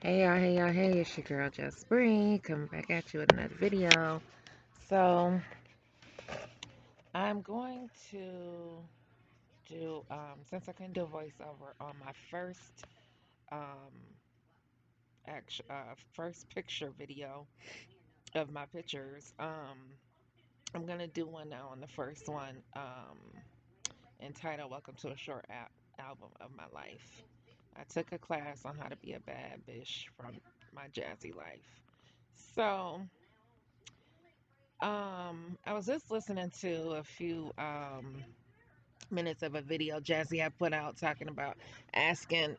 Hey, it's your girl Jazzman coming back at you with another video. So, I'm going to do, since I can do voiceover on my um, first picture video of my pictures, I'm gonna do one now on the first one, entitled Welcome to a Short Album of My Life. I took a class on how to be a bad bitch from my Jazzy Life. So, I was just listening to a few minutes of a video Jazzy had put out talking about asking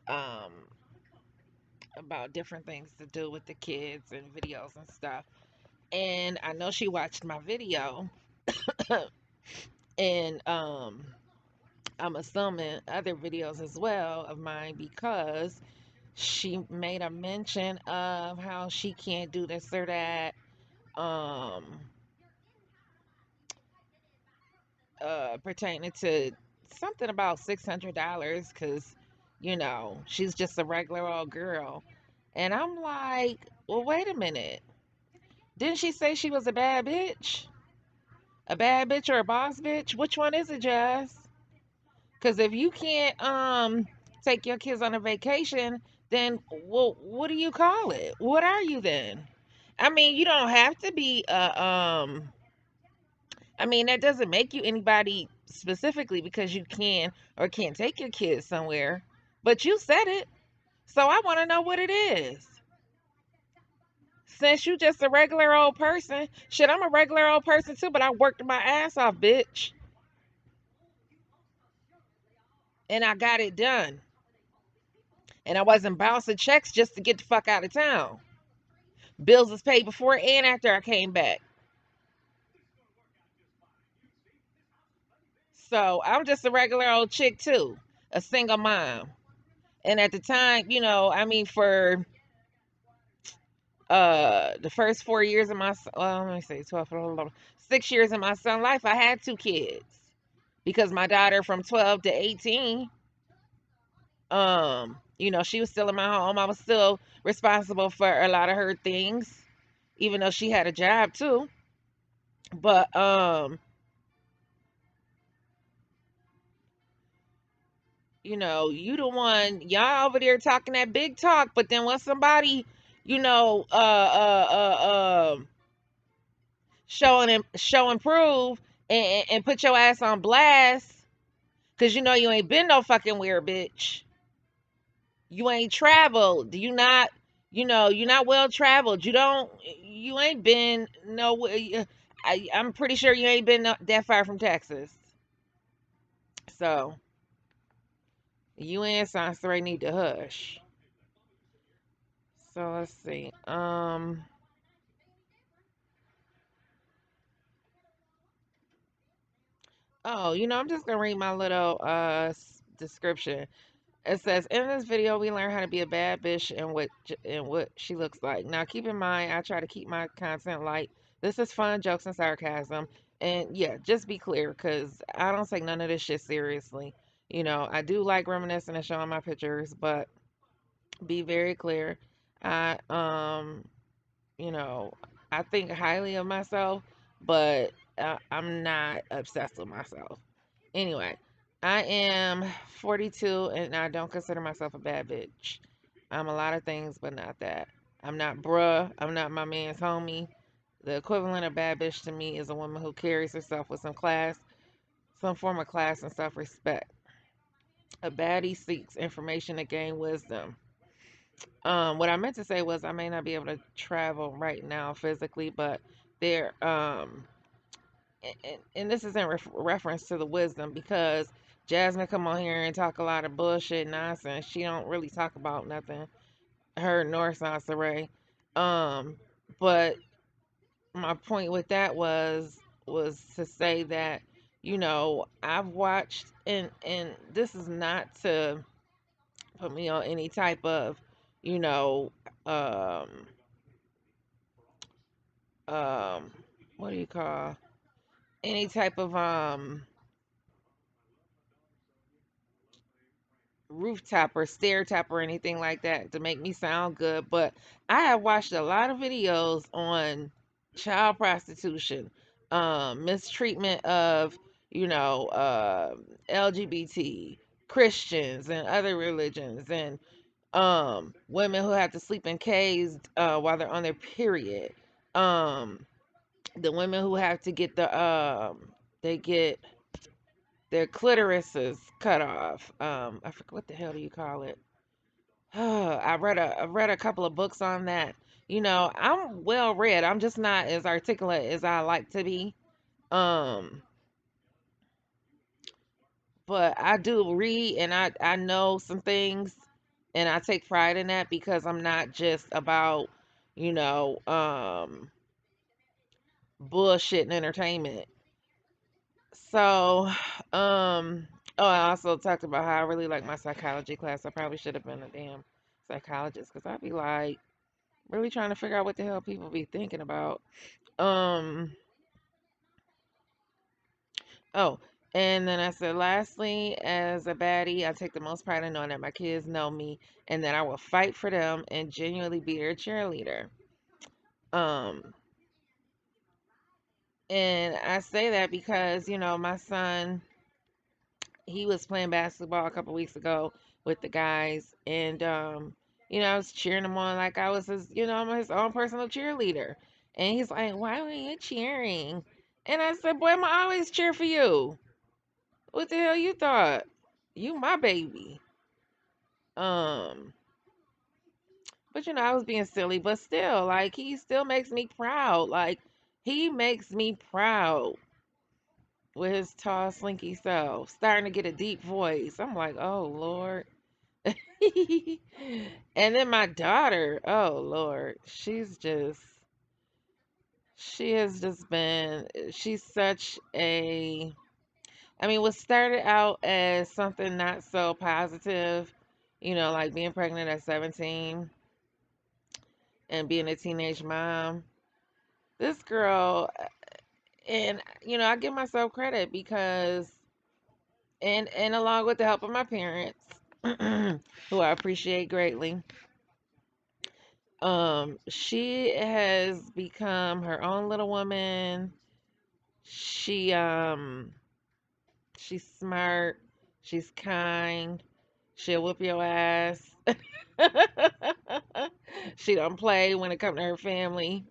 about different things to do with the kids and videos and stuff. And I know she watched my video and I'm assuming other videos as well of mine because she made a mention of how she can't do this or that. Um Pertaining to something about $600 because, she's just a regular old girl. And I'm like, well, wait a minute. Didn't she say she was a bad bitch? A bad bitch or a boss bitch? Which one is it, Jazz? Because if you can't take your kids on a vacation, then well, what do you call it? What are you then? I mean, you don't have to be I mean, that doesn't make you anybody specifically because you can or can't take your kids somewhere. But you said it. So I want to know what it is. Since you just a regular old person, shit, I'm a regular old person too, but I worked my ass off, bitch. And I got it done. And I wasn't bouncing checks just to get the fuck out of town. Bills was paid before and after I came back. So I'm just a regular old chick too, a single mom. And at the time, I mean, for the first 4 years of my let me say 12 6 years of my son's life, I had two kids because my daughter from 12 to 18, she was still in my home. I was still responsible for a lot of her things, even though she had a job too. But you the one, y'all over there talking that big talk, but then when somebody, you know show and prove and put your ass on blast. Cause you ain't been no fucking weird bitch. You ain't traveled. You're not well traveled. You ain't been no. I'm pretty sure you ain't been that far from Texas. So you and Sansa need to hush. So let's see. Oh, I'm just gonna read my little description. It says, in this video, we learn how to be a bad bitch and what she looks like. Now, keep in mind, I try to keep my content light. This is fun, jokes, and sarcasm. And yeah, just be clear, because I don't take none of this shit seriously. I do like reminiscing and showing my pictures, but be very clear. I, you know, I think highly of myself, but I'm not obsessed with myself. Anyway, I am 42 and I don't consider myself a bad bitch. I'm a lot of things, but not that. I'm not bruh. I'm not my man's homie. The equivalent of bad bitch to me is a woman who carries herself with some class, some form of class and self respect. A baddie seeks information to gain wisdom. What I meant to say was I may not be able to travel right now physically, but there, and this is in reference to the wisdom because Jazzman come on here and talk a lot of bullshit nonsense. She don't really talk about nothing. Her nor Sansaray. Um, but my point with that was to say that I've watched and this is not to put me on any type of you know um um what do you call any type of rooftop or stair top or anything like that to make me sound good, but I have watched a lot of videos on child prostitution, mistreatment of, you know, LGBT Christians and other religions, and women who have to sleep in caves while they're on their period. Um, the women who have to get they get their clitorises cut off. I forget what the hell do you call it. I read a couple of books on that. You know, I'm well read. I'm just not as articulate as I like to be. Um, but I do read, and I know some things, and I take pride in that because I'm not just about, you know, bullshit and entertainment. So, oh, I also talked about how I really like my psychology class. I probably should have been a damn psychologist because I'd be like really trying to figure out what the hell people be thinking about. Um, oh, and then I said, lastly, as a baddie, I take the most pride in knowing that my kids know me and that I will fight for them and genuinely be their cheerleader. Um, and I say that because, you know, my son, he was playing basketball a couple weeks ago with the guys, and you know, I was cheering him on like I was his, you know, I'm his own personal cheerleader. And he's like, "Why were you cheering?" And I said, "Boy, I'm always cheer for you. What the hell you thought? You my baby." Um, but you know, I was being silly, but still, like he still makes me proud. Like he makes me proud with his tall, slinky self, starting to get a deep voice. I'm like, oh Lord. And then my daughter, oh Lord, she has just been, she's such a, I mean, what started out as something not so positive, you know, like being pregnant at 17 and being a teenage mom. This girl, and you know, I give myself credit because, and along with the help of my parents, who I appreciate greatly, she has become her own little woman. She she's smart, she's kind, she'll whoop your ass. She don't play when it comes to her family.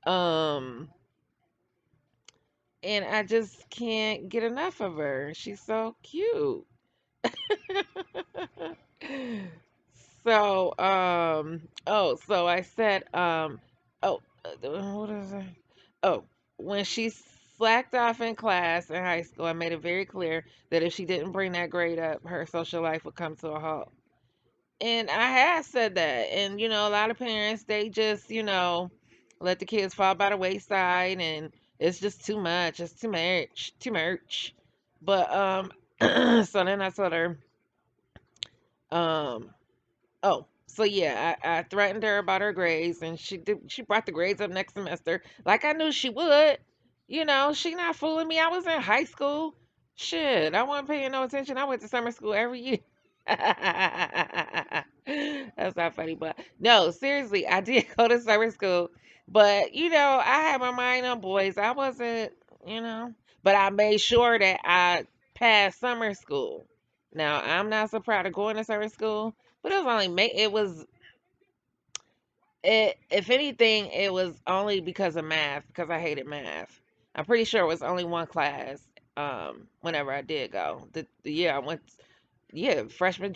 Um and I just can't get enough of her. She's so cute. So, oh, so I said, oh, what is it? Oh, when she slacked off in class in high school, I made it very clear that if she didn't bring that grade up, her social life would come to a halt. And I had said that. And, you know, a lot of parents, they just, you know, let the kids fall by the wayside and it's just too much. It's too much, too much. But, so then I told her, um, oh, so yeah, I threatened her about her grades, and she brought the grades up next semester, like I knew she would. You know, she not fooling me. I was in high school. Shit, I wasn't paying no attention. I went to summer school every year. That's not funny, but no, seriously, I did go to summer school. But you know, I had my mind on boys. I wasn't, you know, but I made sure that I passed summer school. Now, I'm not so proud of going to summer school, but it was only it was it if anything, it was only because of math, because I hated math. I'm pretty sure it was only one class whenever I did go. The year I went, yeah, freshman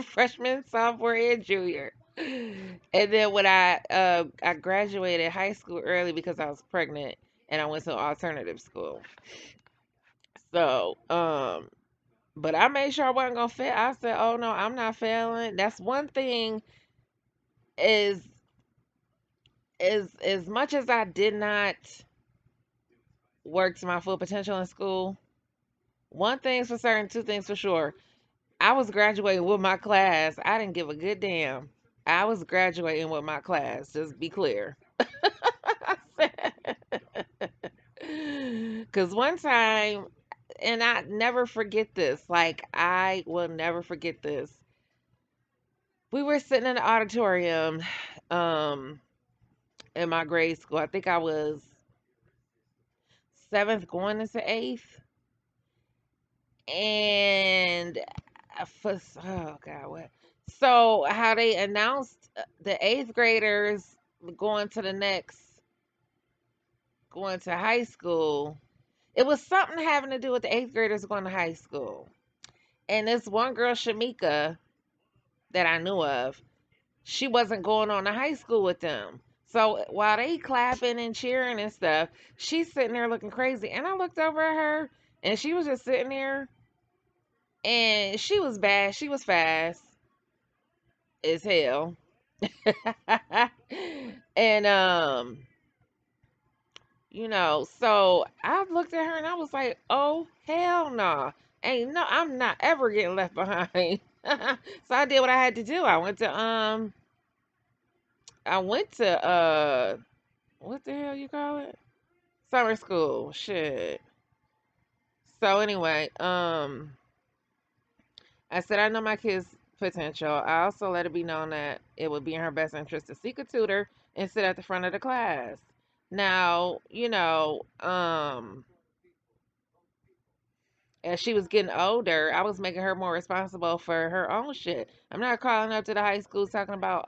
freshman, sophomore, and junior. And then when I graduated high school early because I was pregnant and I went to alternative school. So, but I made sure I wasn't gonna fail. I said, "Oh no, I'm not failing." That's one thing is as much as I did not work to my full potential in school, one thing's for certain, two things for sure. I was graduating with my class. I didn't give a good damn. I was graduating with my class. Just be clear. Because one time, and I never forget this. Like, I will never forget this. We were sitting in the auditorium, um, in my grade school. I think I was seventh going into eighth. And oh God, what? So how they announced the eighth graders going to the next, going to high school. It was something having to do with the eighth graders going to high school. And this one girl, Shamika, that I knew of, she wasn't going on to high school with them. So while they clapping and cheering and stuff, she's sitting there looking crazy. And I looked over at her, and she was just sitting there, and she was bad. She was fast as hell. And so I looked at her and I was like, "Oh hell no. Ain't no, I'm not ever getting left behind." So I did what I had to do. I went to what the hell you call it? Summer school. Shit. So anyway, I said I know my kid's potential. I also let it be known that it would be in her best interest to seek a tutor and sit at the front of the class. Now, as she was getting older, I was making her more responsible for her own shit. I'm not calling up to the high school talking about,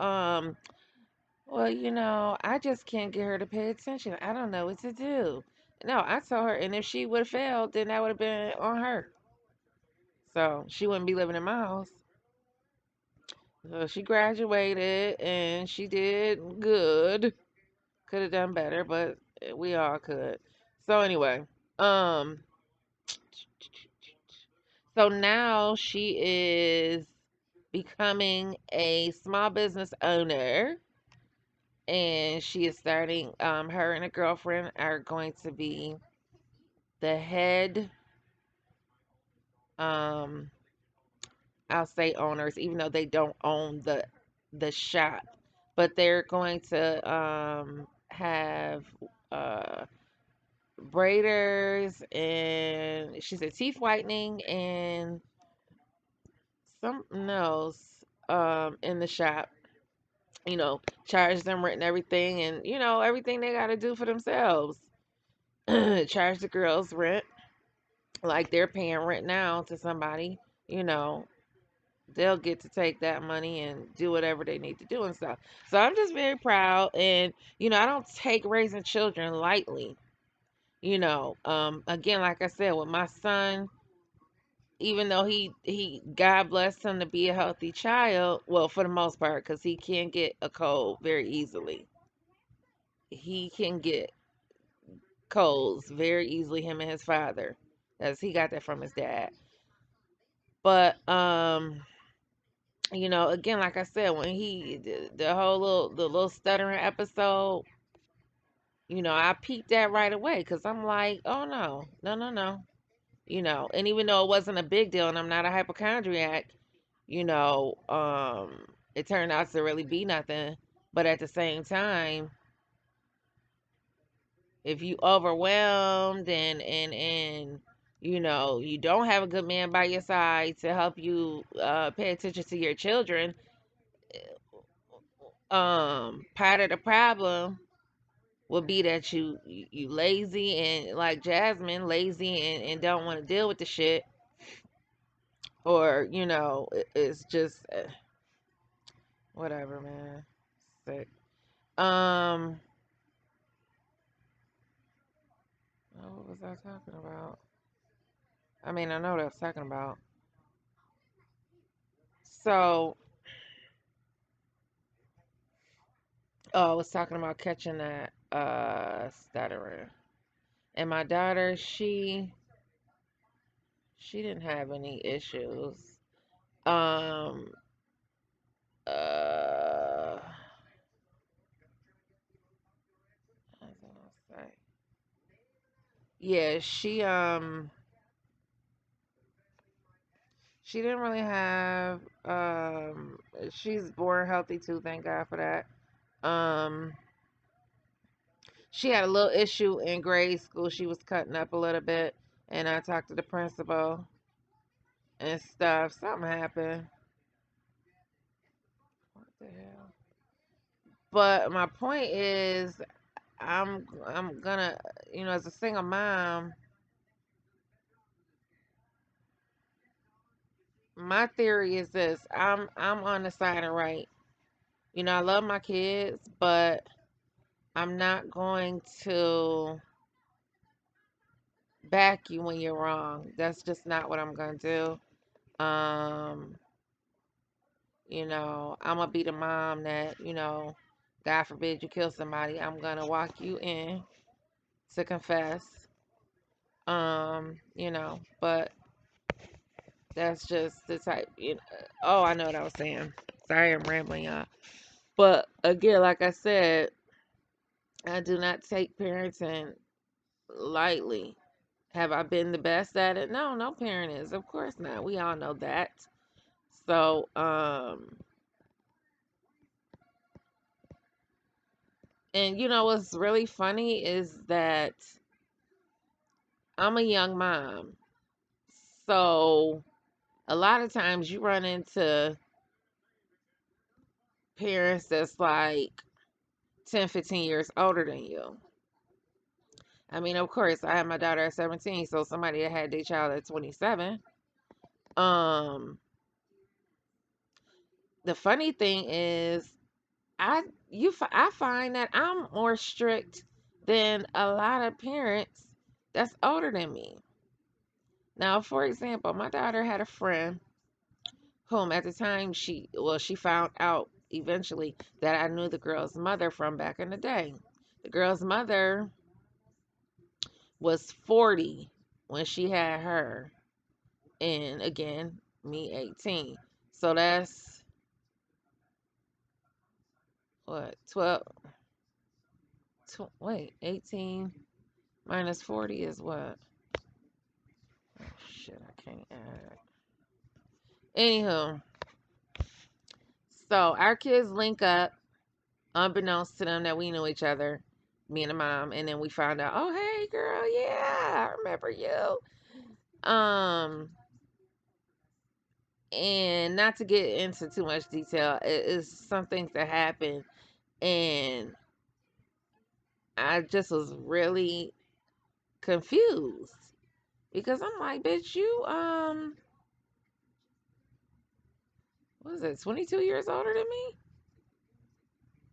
well, I just can't get her to pay attention. I don't know what to do. No, I told her, and if she would have failed, then that would have been on her. So she wouldn't be living in my house. So she graduated and she did good. Could have done better, but we all could. So anyway, um, so now she is becoming a small business owner, and she is starting. Her and a girlfriend are going to be the head. Um, I'll say owners, even though they don't own the shop, but they're going to have uh braiders, and she said teeth whitening and something else in the shop. Charge them rent and everything, and everything they got to do for themselves. Charge the girls rent like they're paying rent now to somebody. You know, they'll get to take that money and do whatever they need to do and stuff. So I'm just very proud, and I don't take raising children lightly. Again, like I said, with my son, even though he God blessed him to be a healthy child, well, for the most part, because he can get a cold very easily. He can get colds very easily. Him and his father, as he got that from his dad. But again, like I said, when the whole little stuttering episode, I peeped that right away because I'm like, oh no, no, no, no, and even though it wasn't a big deal and I'm not a hypochondriac, it turned out to really be nothing. But at the same time, if you overwhelmed and you don't have a good man by your side to help you pay attention to your children, part of the problem would be that you lazy, and like Jazzman, lazy and don't want to deal with the shit, or it's just whatever, man. Sick. Um, what was I talking about? I mean, I know what I was talking about. So, oh, I was talking about catching that stuttering. And my daughter, she didn't have any issues. Um, uh, what was I gonna say? Yeah, she didn't really have she's born healthy too, thank God for that. Um, she had a little issue in grade school. She was cutting up a little bit, and I talked to the principal and stuff. Something happened. What the hell? But my point is, I'm gonna, as a single mom, my theory is this: I'm on the side of right. I love my kids, but I'm not going to back you when you're wrong. That's just not what I'm gonna do. Um, I'm gonna be the mom that, God forbid you kill somebody, I'm gonna walk you in to confess. But that's just the type, oh, I know what I was saying. Sorry, I'm rambling, y'all. But again, like I said, I do not take parenting lightly. Have I been the best at it? No, no parent is. Of course not. We all know that. So, and what's really funny is that I'm a young mom. So, a lot of times you run into parents that's like 10, 15 years older than you. I mean, of course, I had my daughter at 17, so somebody that had their child at 27. Um, the funny thing is, I find that I'm more strict than a lot of parents that's older than me. Now, for example, my daughter had a friend whom at the time she found out eventually that I knew the girl's mother from back in the day. The girl's mother was 40 when she had her, and again, me 18. So that's what, 12, wait, 18 minus 40 is what? Oh, shit, I can't add. Anywho, so our kids link up, unbeknownst to them that we knew each other, me and the mom, and then we found out, oh hey girl, yeah, I remember you. Um, and not to get into too much detail, it is some things that happened, and I just was really confused because I'm like, bitch, you what is it, 22 years older than me?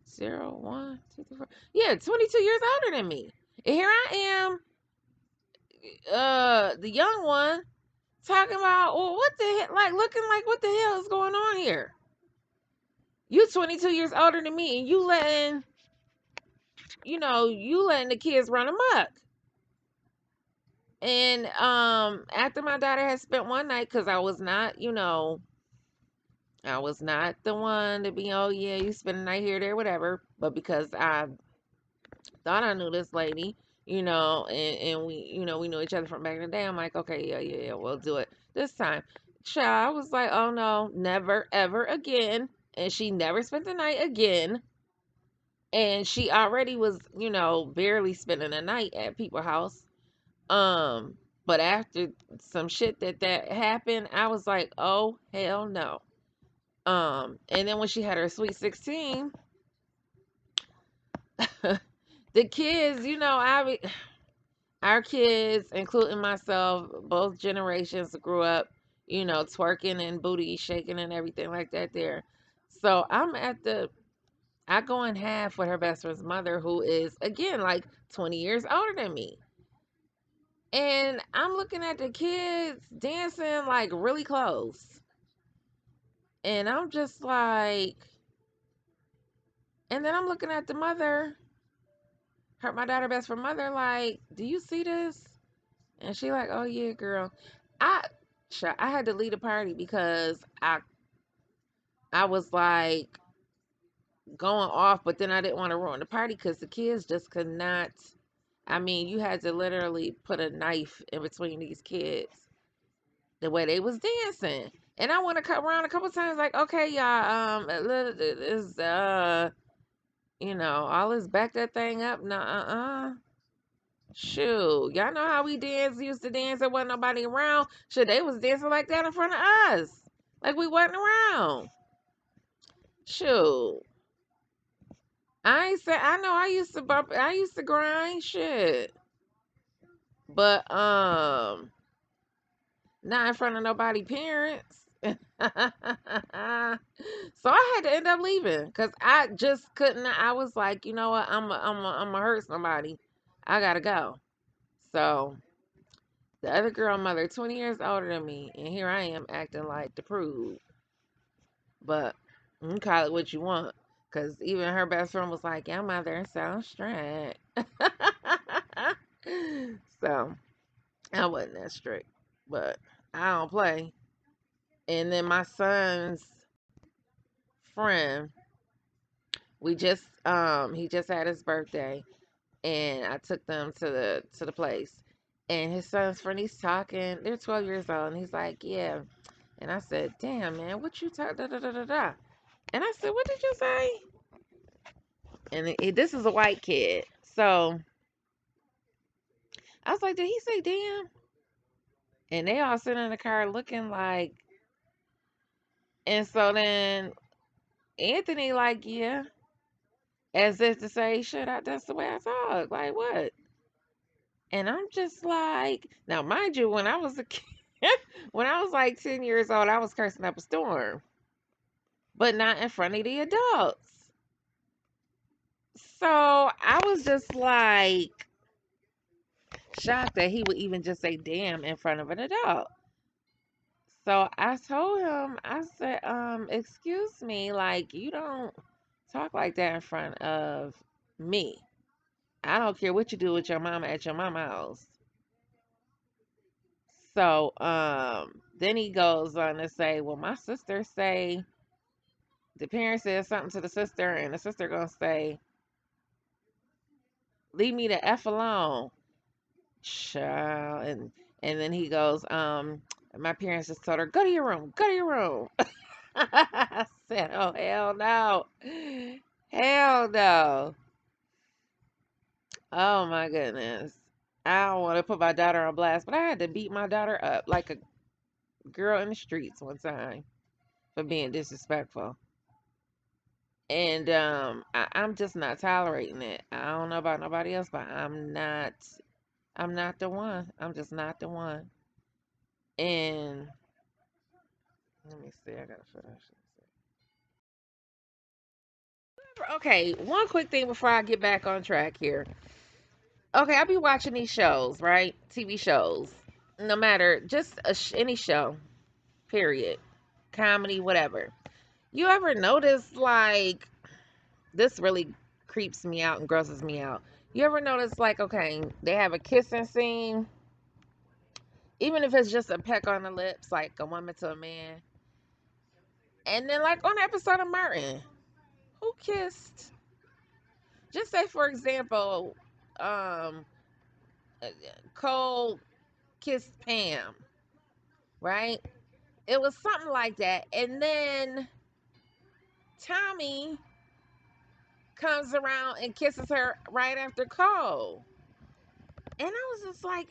Zero, one, two, three, four. Yeah, 22 years older than me. And here I am, the young one, talking about, well, what the hell, like looking like what the hell is going on here? You 22 years older than me, and you letting the kids run amok. And after my daughter had spent one night, because I was not the one to be, oh yeah, you spend a night here, there, whatever. But because I thought I knew this lady, and we knew each other from back in the day. I'm like, okay, yeah, yeah, yeah, we'll do it this time. Child, I was like, oh no, never, ever again. And she never spent the night again. And she already was, barely spending a night at people's house. Um, but after some shit that happened, I was like, oh hell no. And then when she had her sweet 16, the kids, our kids, including myself, both generations grew up, twerking and booty shaking and everything like that there. So I go in half with her best friend's mother, who is, again, like 20 years older than me. And I'm looking at the kids dancing like really close. And I'm just like, and then I'm looking at the mother, my daughter best friend mother, like, do you see this? And she like, oh yeah, girl. I I had to leave the party because I was like going off, but then I didn't want to ruin the party because the kids just could not. I mean, you had to literally put a knife in between these kids the way they was dancing. And I want to cut around a couple times, like, okay, y'all, is all this back that thing up, nah, Shoot, y'all know how we used to dance and wasn't nobody around. Shit, they was dancing like that in front of us. Like we wasn't around. Shoot. I ain't say I know I used to grind shit. But not in front of nobody parents. So I had to end up leaving because I just couldn't. I was like, you know what? I'm a hurt somebody. I gotta go. So the other girl mother, 20 years older than me, and here I am acting like the prude. But you can call it what you want. Cause even her best friend was like, "Your mother sounds strict." So I wasn't that strict, but I don't play. And then my son's friend, we just he just had his birthday, and I took them to the place. And his son's friend, he's talking. They're 12 years old, and he's like, "Yeah." And I said, "Damn, man, what you talk da da da da da?" And I said, "What did you say?" And this is a white kid, so I was like, "Did he say damn?" And they all sitting in the car looking like. And so then Anthony like, "Yeah," as if to say, "Shut up, that's the way I talk." Like what? And I'm just like, now mind you, when I was a kid, when I was like 10 years old, I was cursing up a storm, but not in front of the adults. So I was just like shocked that he would even just say damn in front of an adult. So I told him, I said, excuse me, like you don't talk like that in front of me. I don't care what you do with your mama at your mama house. So then he goes on to say, well, my sister say the parent says something to the sister, and the sister gonna say, leave me the F alone. Child. And then he goes, my parents just told her, go to your room, go to your room. I said, oh hell no. Hell no. Oh my goodness. I don't want to put my daughter on blast, but I had to beat my daughter up like a girl in the streets one time for being disrespectful. And I'm just not tolerating it. I don't know about nobody else, but I'm not the one. I'm just not the one. And let me see, I gotta finish. Okay, one quick thing before I get back on track here. Okay, I be watching these shows, right? TV shows. No matter just any show, period. Comedy, whatever. You ever notice like this really creeps me out and grosses me out. You ever notice like okay, they have a kissing scene, even if it's just a peck on the lips, like a woman to a man, and then like on the episode of Martin, who kissed? Just say for example, um, uh, Cole kissed Pam, right? It was something like that, and then Tommy comes around and kisses her right after Cole. And I was just like,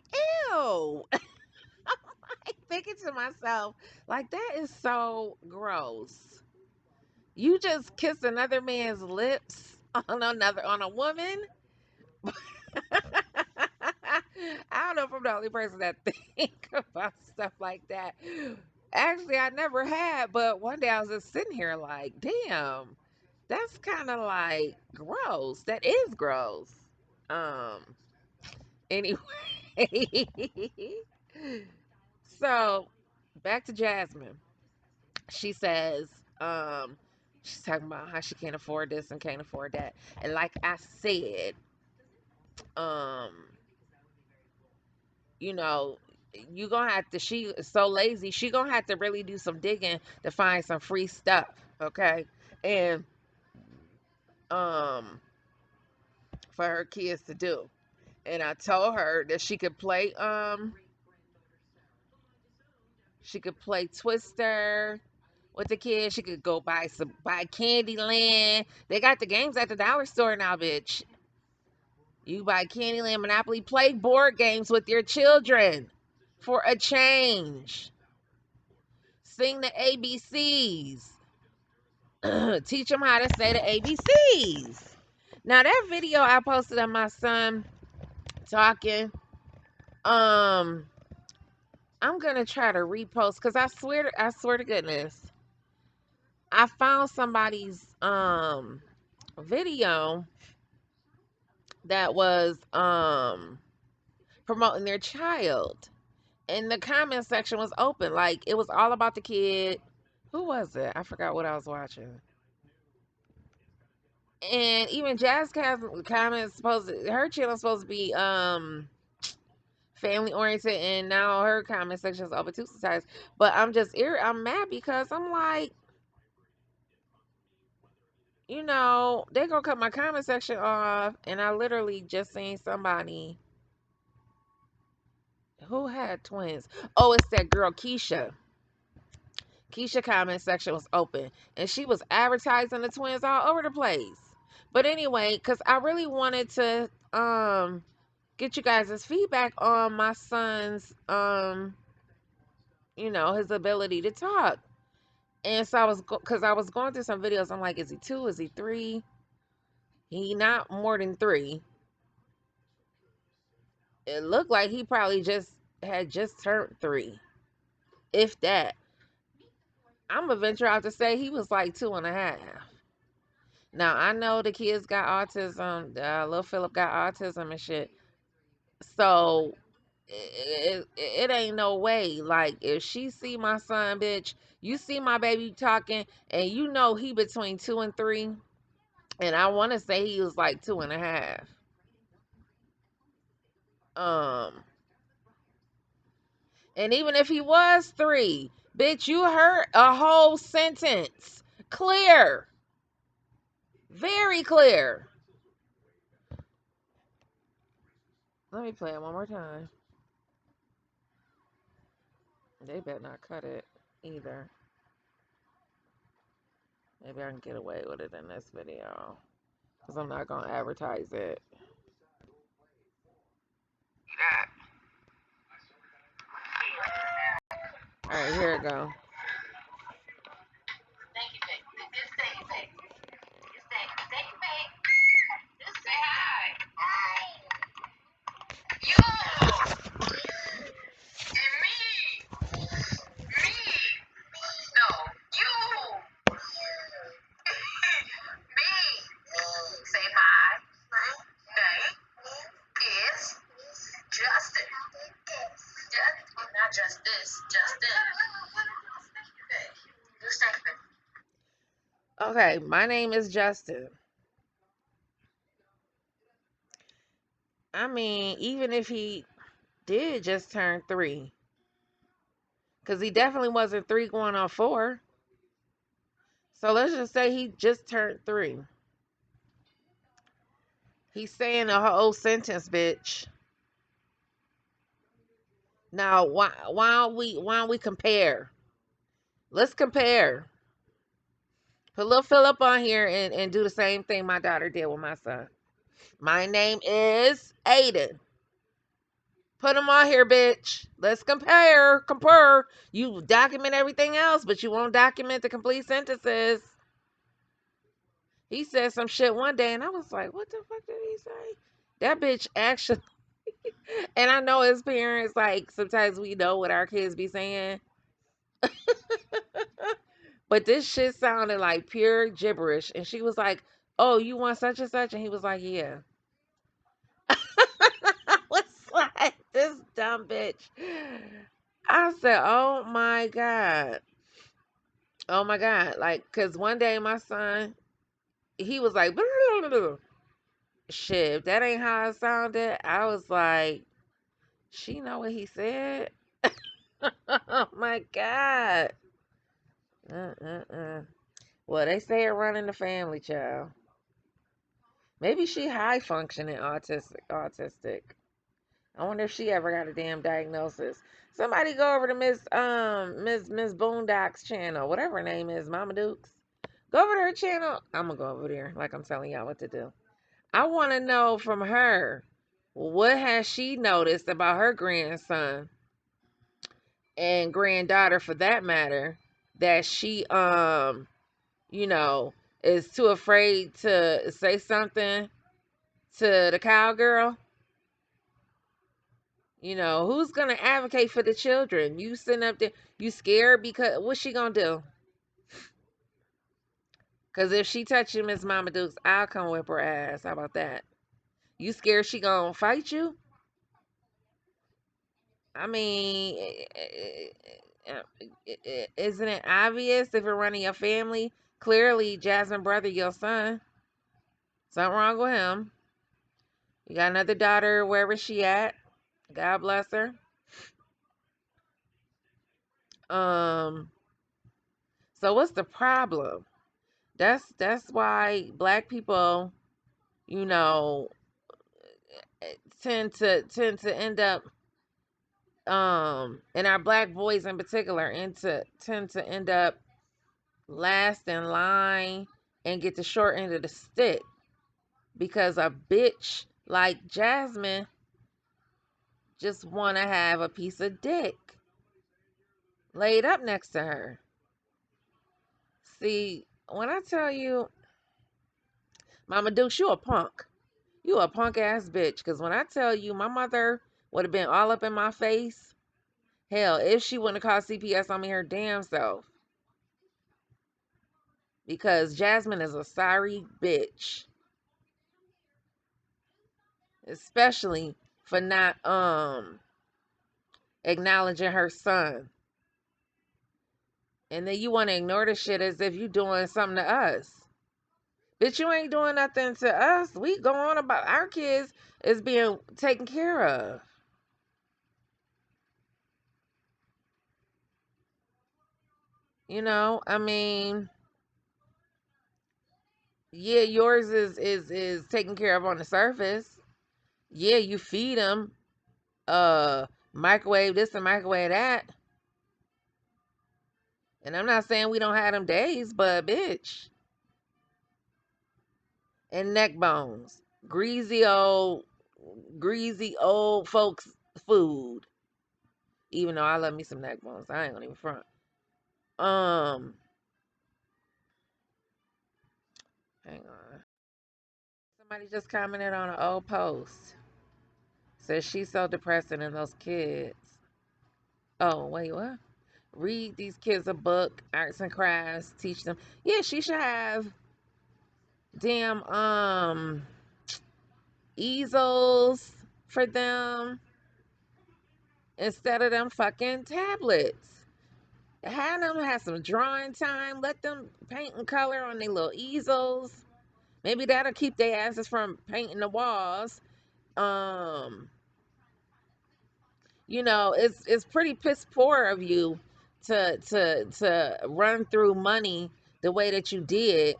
ew. Thinking to myself, like, that is so gross. You just kiss another man's lips on a woman. I don't know if I'm the only person that think about stuff like that. Actually, I never had, but one day I was just sitting here like, damn, that's kind of like gross. That is gross. Um. Anyway, so back to Jazzman. She says, she's talking about how she can't afford this and can't afford that. And like I said, um, you know, you gonna have to she is so lazy, she gonna have to really do some digging to find some free stuff, okay? And um for her kids to do. And I told her that she could play Twister with the kids. She could go buy Candyland. They got the games at the dollar store now, bitch. You buy Candyland, Monopoly, play board games with your children for a change. Sing the ABCs. Teach them how to say the ABCs. Now that video I posted of my son talking, I'm gonna try to repost because I swear to goodness, I found somebody's video that was promoting their child. And the comment section was open. Like it was all about the kid. Who was it? I forgot what I was watching. And even Jazz comments supposed to, her channel's supposed to be family oriented, and now her comment section is open too sometimes. But I'm mad because I'm like, they gonna cut my comment section off, and I literally just seen somebody who had twins. Oh, it's that girl Keisha. Keisha comment section was open, and she was advertising the twins all over the place. But anyway, because I really wanted to get you guys' feedback on my son's his ability to talk. And so because I was going through some videos, I'm like, is he 2? Is he 3? He not more than 3. It looked like he probably just turned 3, if that. I'm gonna venture out to say he was like 2.5. Now I know the kids got autism. Little Philip got autism and shit. So it ain't no way. Like if she see my son, bitch, you see my baby talking, and he between 2 and 3, and I want to say he was like 2.5. Um, and even if he was 3, bitch, you heard a whole sentence, clear, very clear. Let me play it one more time. They better not cut it either. Maybe I can get away with it in this video. Because I'm not going to advertise it. Alright, here it go. Okay, my name is Justin. I mean, even if he did just turn 3, because he definitely wasn't 3 going on 4. So let's just say he just turned 3. He's saying a whole sentence, bitch. Now, why don't we compare? Let's compare. Put little Philip on here and do the same thing my daughter did with my son. My name is Aiden. Put him on here, bitch. Let's compare. Compare. You document everything else, but you won't document the complete sentences. He said some shit one day, and I was like, what the fuck did he say? That bitch actually. And I know as parents, like, sometimes we know what our kids be saying. But this shit sounded like pure gibberish. And she was like, oh, you want such and such? And he was like, yeah. I was like, this dumb bitch. I said, oh my God. Oh my God. Like, because one day my son, he was like, shit, if that ain't how it sounded, I was like, she know what he said? Oh my God. Uh-uh-uh. Well, they say it running the family, child. Maybe she high functioning autistic. I wonder if she ever got a damn diagnosis. Somebody go over to Miss Boondock's channel, whatever her name is, Mama Dukes. Go over to her channel. I'm gonna go over there, like I'm telling y'all what to do. I want to know from her, what has she noticed about her grandson and granddaughter for that matter, that she you know, is too afraid to say something to the cowgirl? Who's gonna advocate for the children? You sitting up there, you scared because what's she gonna do? Because if she touching Miss Mama Dukes, I'll come whip her ass. How about that? You scared she gonna fight you? I mean, isn't it obvious if you're running your family? Clearly, Jazzman brother, your son. Something wrong with him. You got another daughter, wherever she at. God bless her. Um, so what's the problem? That's why black people, you know, tend to end up and our black boys in particular tend to end up last in line and get the short end of the stick because a bitch like Jazzman just want to have a piece of dick laid up next to her. See, when I tell you, Mama Dukes, you a punk. You a punk ass bitch. Because when I tell you my mother would have been all up in my face, hell, if she wouldn't have called CPS on me her damn self. Because Jazzman is a sorry bitch. Especially for not acknowledging her son. And then you want to ignore the shit as if you doing something to us. Bitch, you ain't doing nothing to us. We go on about our kids is being taken care of. I mean, yeah, yours is taken care of on the surface. Yeah, you feed them, microwave this and microwave that. And I'm not saying we don't have them days, but bitch, and neck bones, greasy old folks food. Even though I love me some neck bones, I ain't gonna even front. Hang on. Somebody just commented on an old post. Says she's so depressing and those kids. Oh, wait, what? Read these kids a book, arts and crafts, teach them. Yeah, she should have damn easels for them instead of them fucking tablets. Have them have some drawing time. Let them paint and color on their little easels. Maybe that'll keep their asses from painting the walls. Um, it's pretty piss poor of you to run through money the way that you did,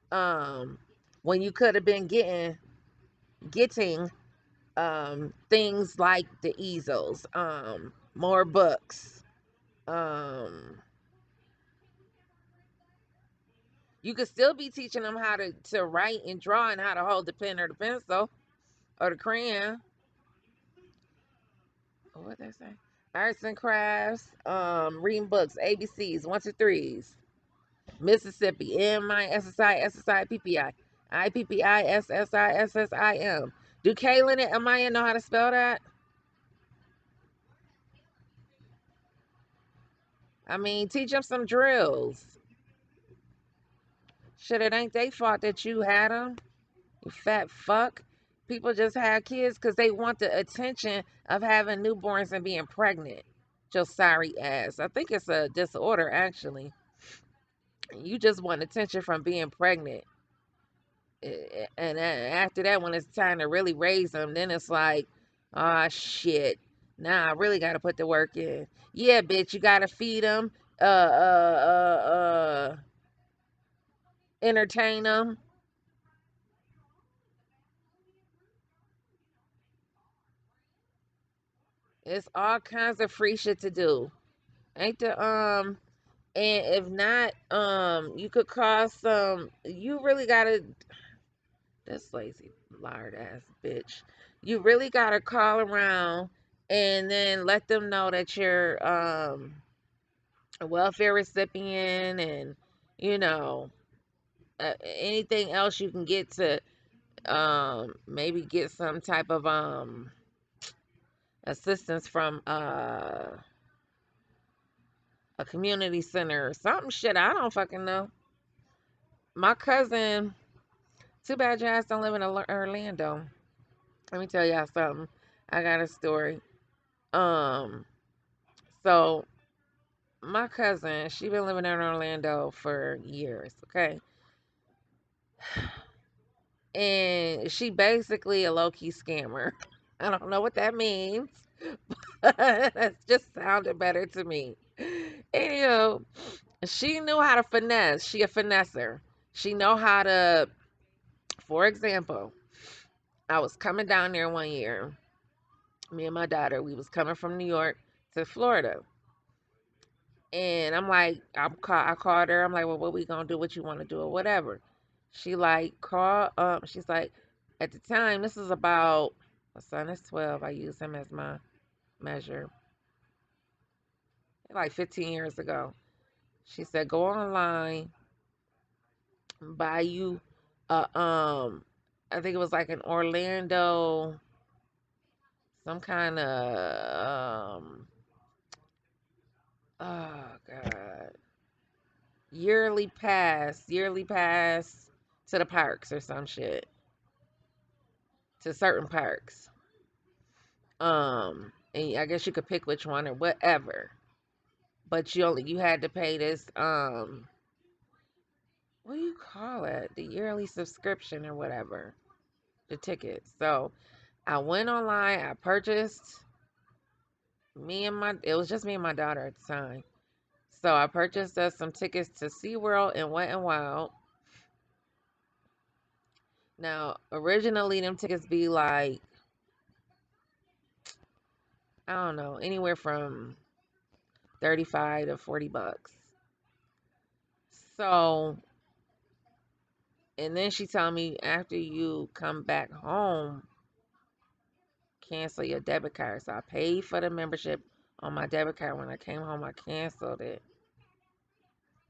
when you could have been getting things like the easels, more books. um you could still be teaching them how to write and draw and how to hold the pen or the pencil or the crayon. What they say? Arts and crafts, reading books, ABCs, one, two, threes. Mississippi, MISSI, SSI, PPI, IPPI, SSI, SSIM. Do Kaylin and Amaya know how to spell that? I mean, teach them some drills. Shit, it ain't they fault that you had them, you fat fuck. People just have kids because they want the attention of having newborns and being pregnant. Your sorry ass. I think it's a disorder, actually. You just want attention from being pregnant. And then after that, when it's time to really raise them, then it's like, ah, shit. Now I really got to put the work in. Yeah, bitch, you got to feed them, entertain them. It's all kinds of free shit to do. Ain't the and if not, you could call some. You really gotta. This lazy lard ass bitch. You really gotta call around and then let them know that you're a welfare recipient and you know anything else you can get to maybe get some type of assistance from a community center or something shit. I don't fucking know. My cousin, too bad your ass don't live in Orlando. Let me tell y'all something. I got a story. Um, so my cousin, she been living in Orlando for years, okay? And she basically a low key scammer. I don't know what that means. That just sounded better to me. Anywho, she knew how to finesse. She a finesser. She know how to, for example, I was coming down there one year. Me and my daughter, we was coming from New York to Florida. And I'm like, I called her. I'm like, well, what we gonna do? What you want to do or whatever? She like call. She's like, at the time, this is about my son is 12. I use him as my measure. Like 15 years ago. She said, go online, buy you, I think it was like an Orlando, some kind of oh god, yearly pass to the parks or some shit, to certain parks. And I guess you could pick which one or whatever, but you had to pay this what do you call it? The yearly subscription or whatever, the tickets. So I went online, I purchased it was just me and my daughter at the time. So I purchased us some tickets to SeaWorld and Wet and Wild. Now, originally them tickets be like, I don't know, anywhere from 35 to 40 bucks. So, and then she told me after you come back home, cancel your debit card. So I paid for the membership on my debit card. When I came home, I canceled it.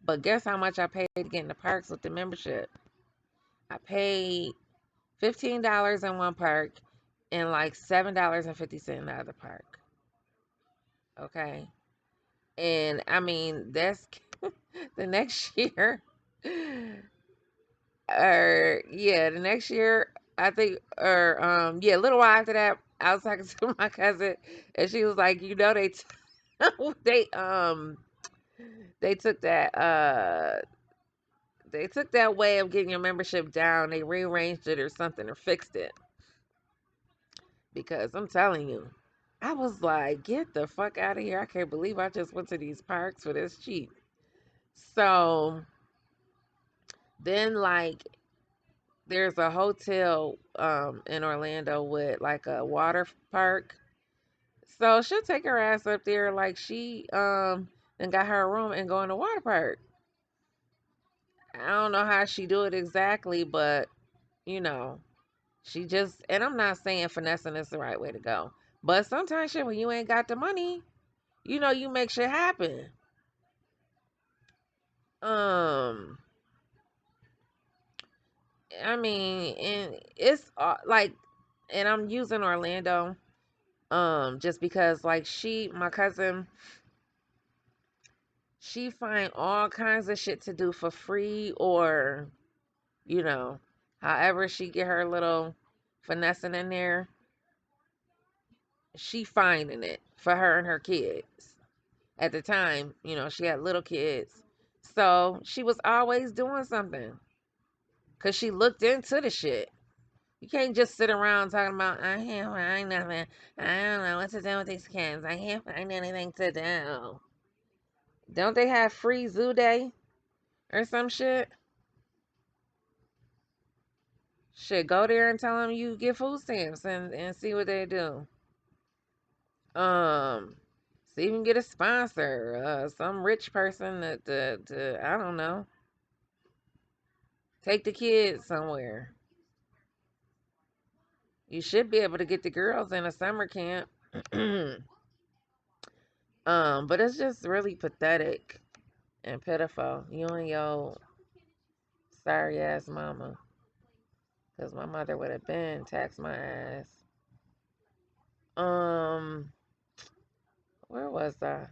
But guess how much I paid to get in the parks with the membership? I paid $15 in one park and like $7.50 in the other park. Okay. And I mean, that's the next year, or yeah, the next year, I think, or yeah, a little while after that, I was talking to my cousin, and she was like, you know, they they took that they took that way of getting your membership down. They rearranged it or something or fixed it. Because I'm telling you, I was like, get the fuck out of here. I can't believe I just went to these parks for this cheap. So then, like, there's a hotel in Orlando with like a water park. So she'll take her ass up there like she then got her a room and go in the water park. I don't know how she do it exactly, but you know, she just, and I'm not saying finessing is the right way to go. But sometimes shit, when you ain't got the money, you know, you make shit happen. Um, I mean, and it's like, and I'm using Orlando, just because like my cousin, she find all kinds of shit to do for free or, you know, however she get her little finessing in there, she finding it for her and her kids. At the time, you know, she had little kids. So she was always doing something because she looked into the shit. You can't just sit around talking about, I can't find nothing. I don't know what to do with these kids. I can't find anything to do. Don't they have free zoo day or some shit? Shit, go there and tell them you get food stamps and see what they do. Um, See if you can get a sponsor, some rich person to I don't know, take the kids somewhere. You should be able to get the girls in a summer camp. But it's just really pathetic and pitiful. You and your sorry ass mama. Because my mother would have been taxed my ass. Um, where was I?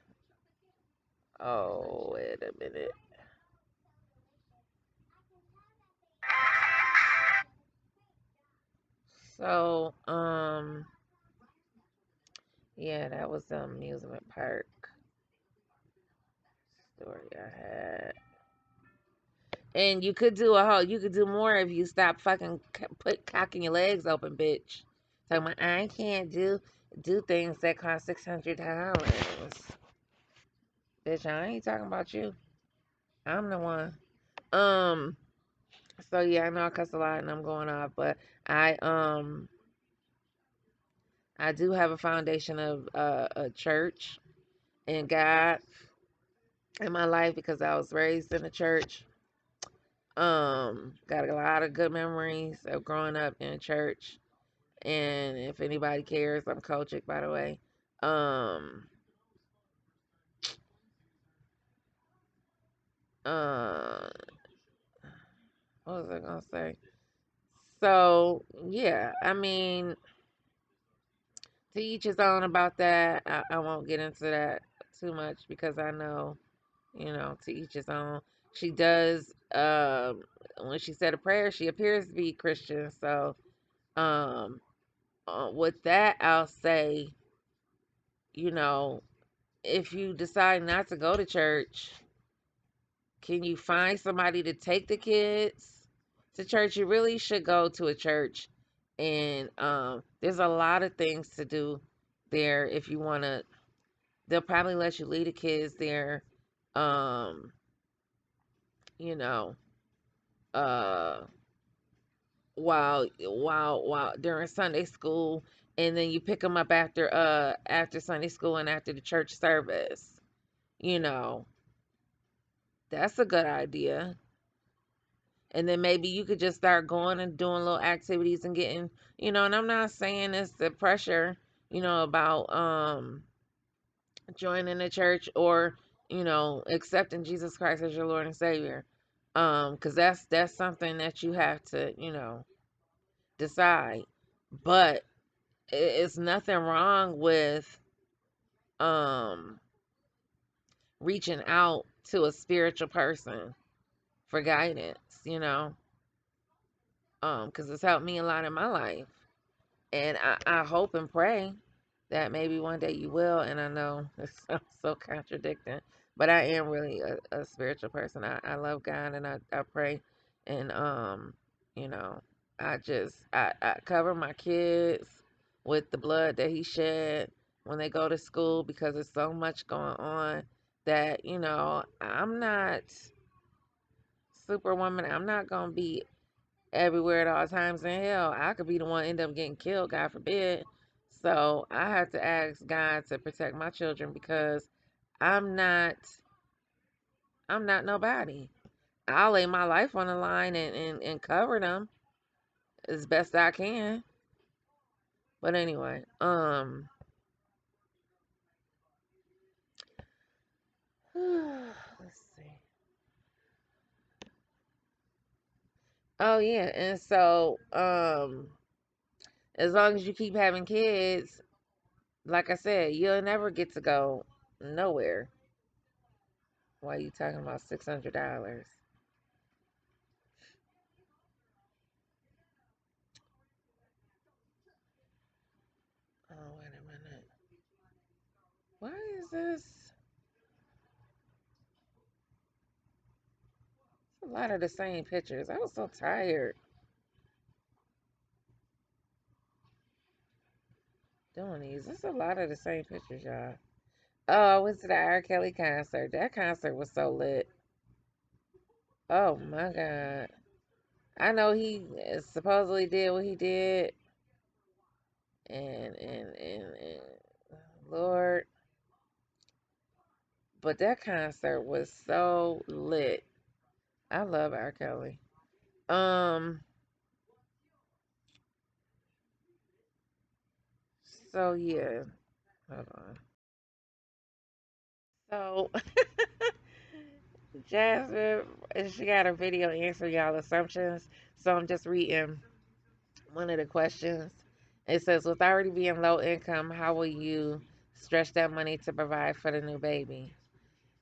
Oh, wait a minute. So, yeah, that was the amusement park story I had. And you could do more if you stop fucking put cocking your legs open, bitch. Talking about I can't do things that cost $600. Bitch, I ain't talking about you. I'm the one. Um. So yeah, I know I cuss a lot and I'm going off, but I um I do have a foundation of a church and God in my life because I was raised in a church. Got a lot of good memories of growing up in a church. And if anybody cares, I'm Kojic, by the way. Um, uh, what was I gonna say? So yeah, I mean, to each his own about that. I won't get into that too much because I know, to each his own. She does. When she said a prayer, she appears to be Christian. So, um, with that, I'll say, you know, if you decide not to go to church, can you find somebody to take the kids to church? You really should go to a church, and there's a lot of things to do there if you want to. They'll probably let you leave the kids there, um, you know, uh, while during Sunday school, and then you pick them up after Sunday school and after the church service. You know, that's a good idea. And then maybe you could just start going and doing little activities and getting, and I'm not saying it's the pressure, about joining the church or, accepting Jesus Christ as your Lord and Savior. Because that's something that you have to, decide. But it's nothing wrong with um reaching out to a spiritual person for guidance, because it's helped me a lot in my life. And I hope and pray that maybe one day you will. And I know this sounds so contradicting, but I am really a spiritual person. I love God and I pray. And, you know, I cover my kids with the blood that he shed when they go to school because there's so much going on that, I'm not superwoman. I'm not going to be everywhere at all times in hell. I could be the one end up getting killed, God forbid. So I have to ask God to protect my children because I'm not I'm not nobody. I'll lay my life on the line and cover them as best I can. But anyway, let's see. Oh yeah, and so as long as you keep having kids, like I said, you'll never get to go nowhere. Why are you talking about $600? Oh, wait a minute. Why is this? A lot of the same pictures. I was so tired doing these. It's a lot of the same pictures, y'all. Oh, I went to the R. Kelly concert. That concert was so lit. Oh my God. I know he supposedly did what he did, and Lord, but that concert was so lit. I love R. Kelly. Um, So yeah, hold on. So Jasmine, she got a video answer y'all assumptions. So I'm just reading one of the questions. It says, with already being low income, how will you stretch that money to provide for the new baby?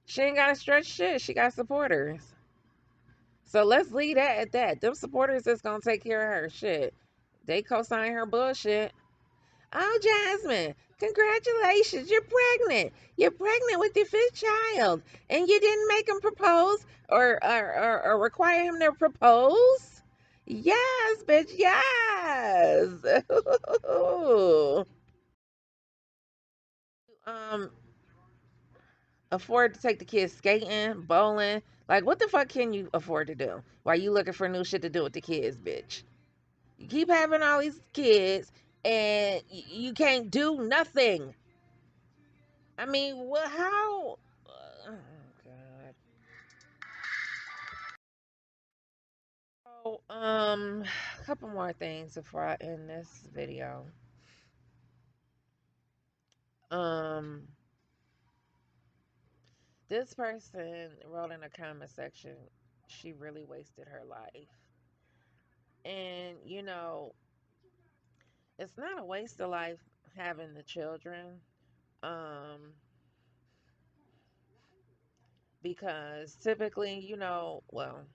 She ain't got to stretch shit. She got supporters. So let's leave that at that. Them supporters is gonna take care of her shit. They co-sign her bullshit. Oh, Jazzman, congratulations, you're pregnant. You're pregnant with your fifth child, and you didn't make him propose or require him to propose. Yes, bitch, yes. um, afford to take the kids skating, bowling. Like, what the fuck can you afford to do while you looking for new shit to do with the kids, bitch? You keep having all these kids, and you can't do nothing. I mean, well, how? Oh God. So, a couple more things before I end this video. Um, this person wrote in the comment section, she really wasted her life, and it's not a waste of life having the children. Um, because typically, well,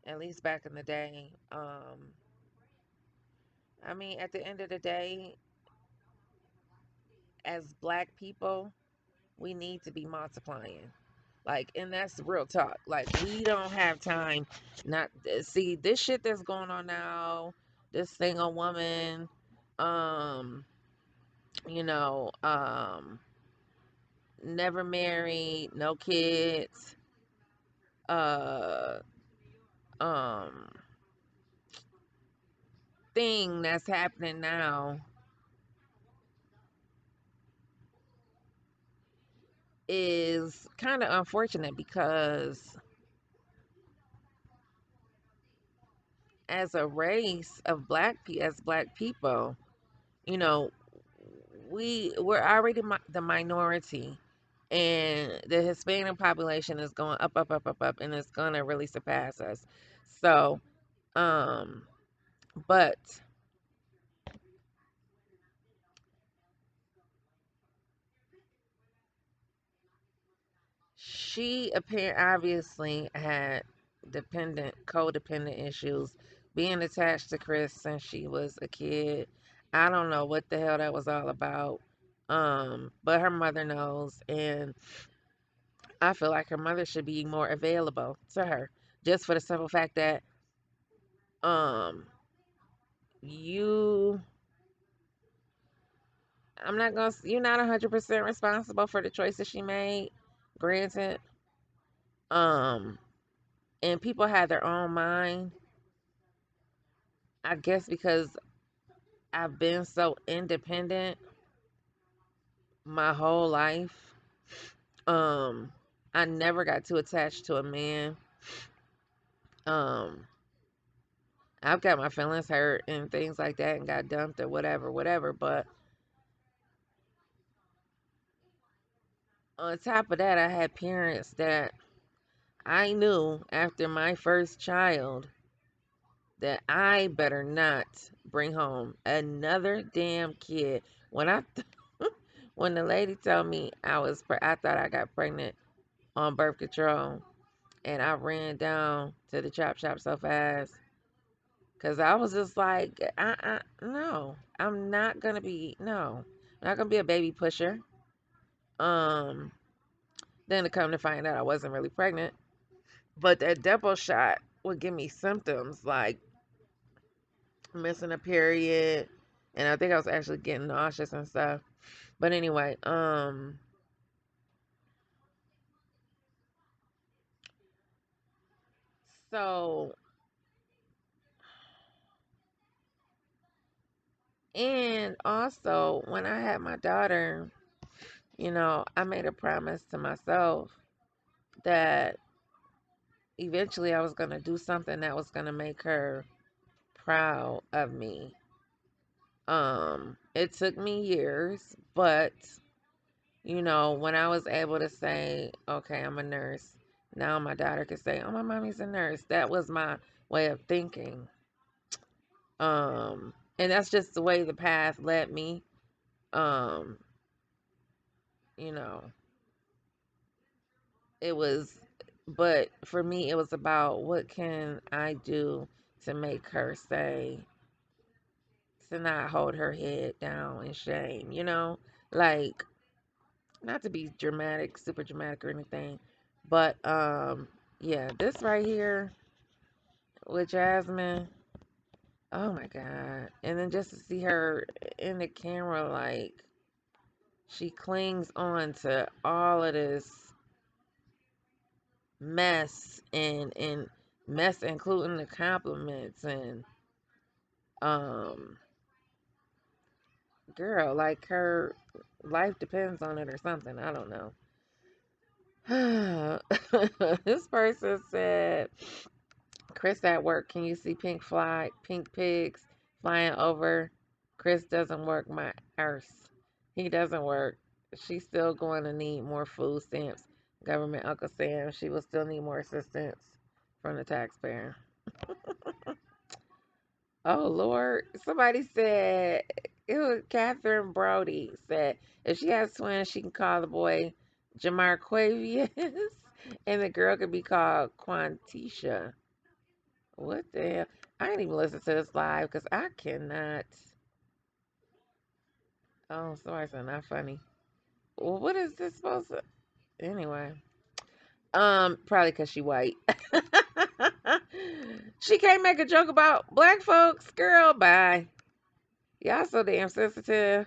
at least back in the day, I mean, at the end of the day, as black people, we need to be multiplying. Like, and that's real talk. Like, we don't have time not see this shit that's going on now. This single woman, um, you know, never married, no kids, uh, um, thing that's happening now is kind of unfortunate because as a race of as black people, you know, we're already the minority, and the Hispanic population is going up, up, up, up, up, and it's gonna really surpass us. So, um, but she obviously had codependent issues, being attached to Chris since she was a kid. I don't know what the hell that was all about. But her mother knows, and I feel like her mother should be more available to her, just for the simple fact that um you I'm not gonna you're not 100% responsible for the choices she made, granted. um and people have their own mind, I guess, because I've been so independent my whole life. um I never got too attached to a man. um I've got my feelings hurt and things like that and got dumped or whatever, whatever, but on top of that, I had parents that I knew after my first child that I better not bring home another damn kid. When when the lady told me I thought I got pregnant on birth control, and I ran down to the chop shop so fast because I was just like, no, I'm not gonna be, no, I'm not gonna be a baby pusher. Um, then to come to find out I wasn't really pregnant. But that double shot would give me symptoms like missing a period, and I think I was actually getting nauseous and stuff. But anyway, so, and also when I had my daughter, I made a promise to myself that eventually I was gonna do something that was gonna make her proud of me. It took me years, but when I was able to say, okay, I'm a nurse, now my daughter can say, oh, my mommy's a nurse. That was my way of thinking. And that's just the way the path led me. Um, you know, it was, but for me, it was about what can I do to make her say, to not hold her head down in shame, like, not to be dramatic, super dramatic or anything, but yeah, this right here with Jazzman, oh my God. And then just to see her in the camera, like, she clings on to all of this mess and mess including the compliments and um girl, like her life depends on it or something. I don't know. This person said, Chris at work, can you see pink pigs flying over? Chris doesn't work my arse. He doesn't work. She's still going to need more food stamps. Government Uncle Sam, she will still need more assistance from the taxpayer. Oh Lord. Somebody said it was Catherine Brody said if she has twins she can call the boy Jamarquavius and the girl could be called Quantisha. What the hell? I didn't even listen to this live because I cannot. Oh, sorry, so not funny. Well, what is this supposed to? Anyway, probably because she white. She can't make a joke about black folks. Girl, bye. Y'all so damn sensitive.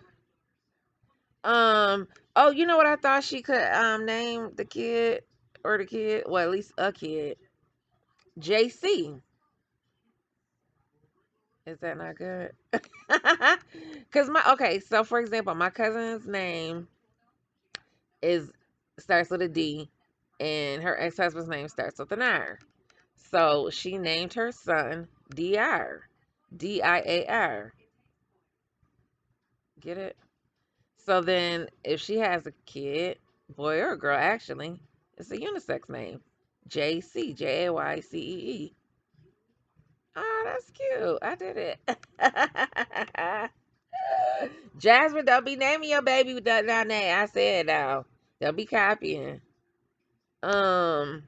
Um. Oh, you know what I thought she could name the kid or the kid? Well, at least a kid. JC. Is that not good? Cause so for example, my cousin's name is starts with a D, and her ex husband's name starts with an R. So she named her son Dr. Diar. Get it? So then, if she has a kid, boy or girl, actually, it's a unisex name, JC, Jaycee. Oh, that's cute. I did it. Jasmine, don't be naming your baby with that name. I said now. Don't be copying. Um,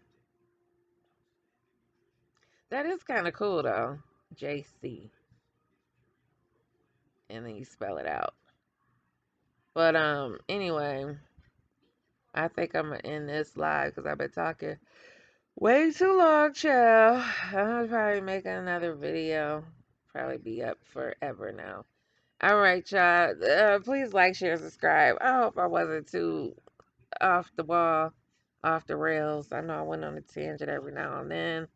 that is kind of cool though. JC, and then you spell it out. But anyway, I think I'm gonna end this live because I've been talking way too long, child. I'll probably make another video. Probably be up forever now. All right, y'all. Please like, share, subscribe. I hope I wasn't too off the wall, off the rails. I know I went on a tangent every now and then.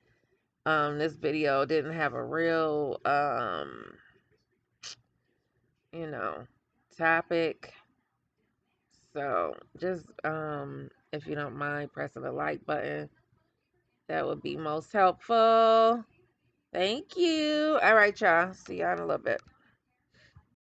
This video didn't have a real you know, topic. So just if you don't mind pressing the like button, that would be most helpful. Thank you. All right, y'all. See y'all in a little bit.